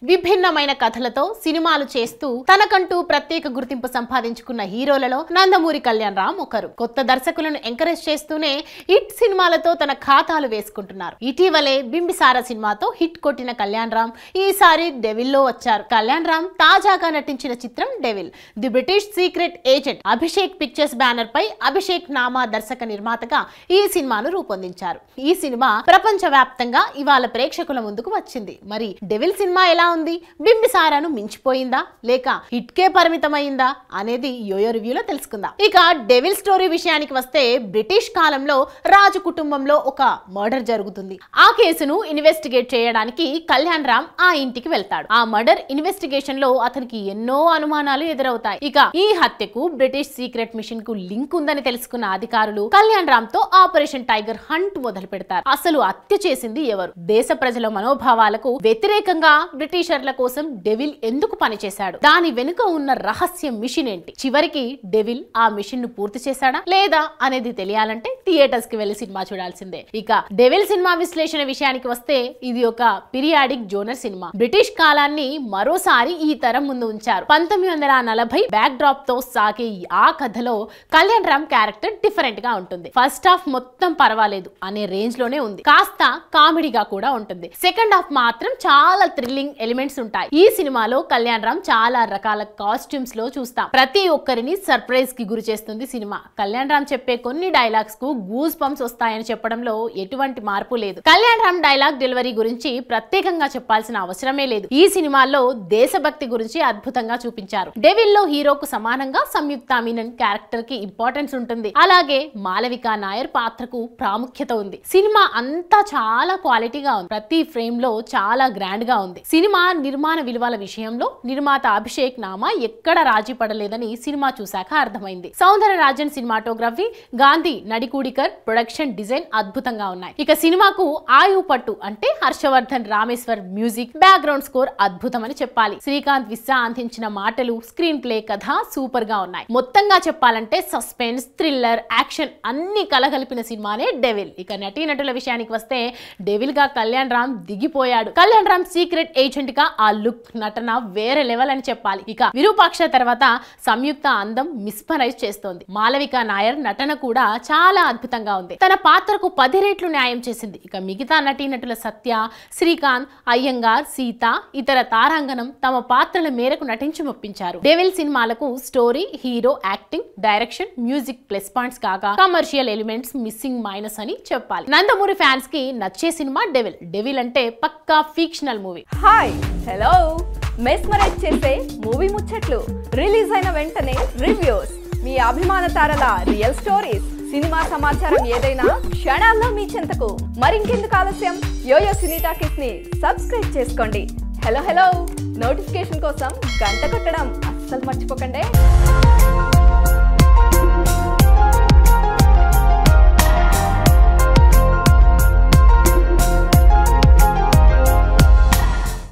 విభిన్నమైన కథలతో సినిమాలు చేస్తూ తనకంటూ ప్రత్యేక గుర్తింపు సంపాదించుకున్న హీరోలలో నందమూరి కళ్యాణ్ రామ్ ఒకరు. కొత్త దర్శకులను ఎంకరేజ్ చేస్తూనే హిట్ సినిమాలతో తన ఖాతాలు వేసుకుంటున్నారు. ఇటీవలే బింబిసార సినిమాతో హిట్ కొట్టిన కళ్యాణ్ రామ్ ఈసారి డెవిల్ లో వచ్చారు. కళ్యాణ్ రామ్ తాజాగా నటించిన చిత్రం Devil. The British secret agent. Abhishek pictures banner పై అభిషేక్ నామా దర్శక నిర్మాతగా ఈ సినిమాను రూపొందించారు. ఈ సినిమా ప్రపంచ వ్యాప్తంగా ఇవాళ ప్రేక్షకుల ముందుకు వచ్చింది. మరి డెవిల్ సినిమా ఎలా ఉంది? బింబిసారాను మించిపోయిందా లేక హిట్ కే పరిమితమైందా అనేది యోయో రివ్యూలో తెలుసుకుందాం. ఇక డెవిల్ స్టోరీ విషయానికి వస్తే బ్రిటిష్ కాలంలో రాజు కుటుంబంలో ఒక మర్డర్ జరుగుతుంది. ఆ కేసును ఇన్వెస్టిగేట్ చేయడానికి కళ్యాణ్ రామ్ ఆ ఇంటికి వెళ్తాడు. ఆ మర్డర్ ఇన్వెస్టిగేషన్ లో అతనికి ఎన్నో అనుమానాలు ఎదురవుతాయి. ఇక ఈ హత్యకు బ్రిటిష్ సీక్రెట్ మిషన్ కు లింక్ ఉందని తెలుసుకున్న అధికారులు కళ్యాణ్ రామ్ తో ఆపరేషన్ టైగర్ హంట్ మొదలు పెడతారు. అసలు హత్య చేసింది ఎవరు? దేశ ప్రజల మనోభావాలకు వ్యతిరేకంగా బ్రిటిషర్ల కోసం డెవిల్ ఎందుకు పనిచేశాడు? దాని వెనుక ఉన్న రహస్య మిషన్ ఏంటి? చివరికి డెవిల్ ఆ మిషన్ ను పూర్తి చేశాడా లేదా అనేది తెలియాలంటే థియేటర్స్ కి వెళ్లి సినిమా చూడాల్సిందే. ఇక డెవిల్ సినిమా విశ్లేషణ విషయానికి వస్తే ఇది ఒక పీరియాడిక్ జోనర్ సినిమా. బ్రిటిష్ కాలాన్ని మరోసారి ఈ తరం ముందు ఉంచారు. 1940 బ్యాక్ డ్రాప్ తో సాగే ఆ కథలో కళ్యాణ్ రామ్ క్యారెక్టర్ డిఫరెంట్ గా ఉంటుంది. ఫస్ట్ హాఫ్ మొత్తం పర్వాలేదు అనే రేంజ్ లోనే ఉంది. కాస్త కామెడీగా కూడా ఉంటుంది. సెకండ్ హాఫ్ మాత్రం చాలా థ్రిల్లింగ్ ఎలిమెంట్స్ ఉంటాయి. ఈ సినిమాలో కళ్యాణ్ రామ్ చాలా రకాల కాస్ట్యూమ్స్ లో చూస్తాం. ప్రతి ఒక్కరిని సర్ప్రైజ్ కి గురి చేస్తుంది సినిమా. కళ్యాణ్ రామ్ చెప్పే కొన్ని డైలాగ్స్ కు గూస్ బంప్స్ వస్తాయని చెప్పడంలో ఎటువంటి మార్పు లేదు. కళ్యాణ్ రామ్ డైలాగ్ డెలివరీ గురించి ప్రత్యేకంగా చెప్పాల్సిన అవసరమే లేదు. ఈ సినిమాలో దేశభక్తి గురించి అద్భుతంగా చూపించారు. డెవిల్ లో హీరోకు సమానంగా సంయుక్త మీనన్ క్యారెక్టర్ కి ఇంపార్టెన్స్ ఉంటుంది. అలాగే మాలవిక నాయర్ పాత్రకు ప్రాముఖ్యత ఉంది. సినిమా అంతా చాలా క్వాలిటీగా ఉంది. ప్రతి ఫ్రేమ్ లో చాలా గ్రాండ్ గా ఉంది. సినిమా నిర్మాణ విలువల విషయంలో నిర్మాత అభిషేక్ నామా ఎక్కడ రాజీ పడలేదని సినిమా చూశాక అర్థమైంది. Soundararajan cinematography, Gandhi Nadikudikar production design అద్భుతంగా ఉన్నాయి. ఇక సినిమాకు ఆయు పట్టు అంటే Harshavardhan Rameshwar music, background score అద్భుతమని చెప్పాలి. శ్రీకాంత్ విస్సా అందించిన మాటలు, స్క్రీన్ ప్లే, కథ సూపర్ గా ఉన్నాయి. మొత్తంగా చెప్పాలంటే సస్పెన్స్, థ్రిల్లర్, యాక్షన్ అన్ని కలగలిపిన సినిమానే డెవిల్. ఇక నటీనటుల విషయానికి వస్తే డెవిల్ గా కళ్యాణ్ రామ్ దిగిపోయాడు. కళ్యాణ్ రామ్ సీక్రెట్ ఏజెంట్ గా ఆ లుక్, నటన వేరే లెవెల్ అని చెప్పాలి. ఇక విరూపాక్ష తర్వాత సంయుక్త అందం మిస్మరైజ్ చేస్తోంది. మాలవిక నాయర్ నటన కూడా చాలా అద్భుతంగా ఉంది. తన పాత్రకు 10 రెట్లు న్యాయం చేసింది. ఇక మిగతా నటీనటుల సత్య, శ్రీకాంత్, అయ్యంగార్, సీత, ఇతర తారాంగణం తమ పాత్రల మేరకు నటించి మెప్పించారు. డెవిల్ సినిమాలకు story, hero acting, direction, music plus points కాగా కమర్షియల్ ఎలిమెంట్స్ మిస్సింగ్ మైనస్ అని చెప్పాలి. నందమూరి ఫ్యాన్స్ కి నచ్చే సినిమా డెవిల్. డెవిల్ అంటే పక్కా fictional movie. Hi hello mesmerize చేసే మూవీ ముచ్చట్లు, రిలీజ్ అయిన వెంటనే రివ్యూస్, మీ అభిమాన తారల రియల్ స్టోరీస్, సినిమా సమాచారం ఏదైనా క్షణాల్లో మీ చెంతకు. మరింకెందుకు ఆలస్యం? యోయో సినీ టాకీస్ ని సబ్స్క్రైబ్ చేసుకోండి. హలో నోటిఫికేషన్ కోసం గంట కొట్టడం అస్సలు మర్చిపోకండి.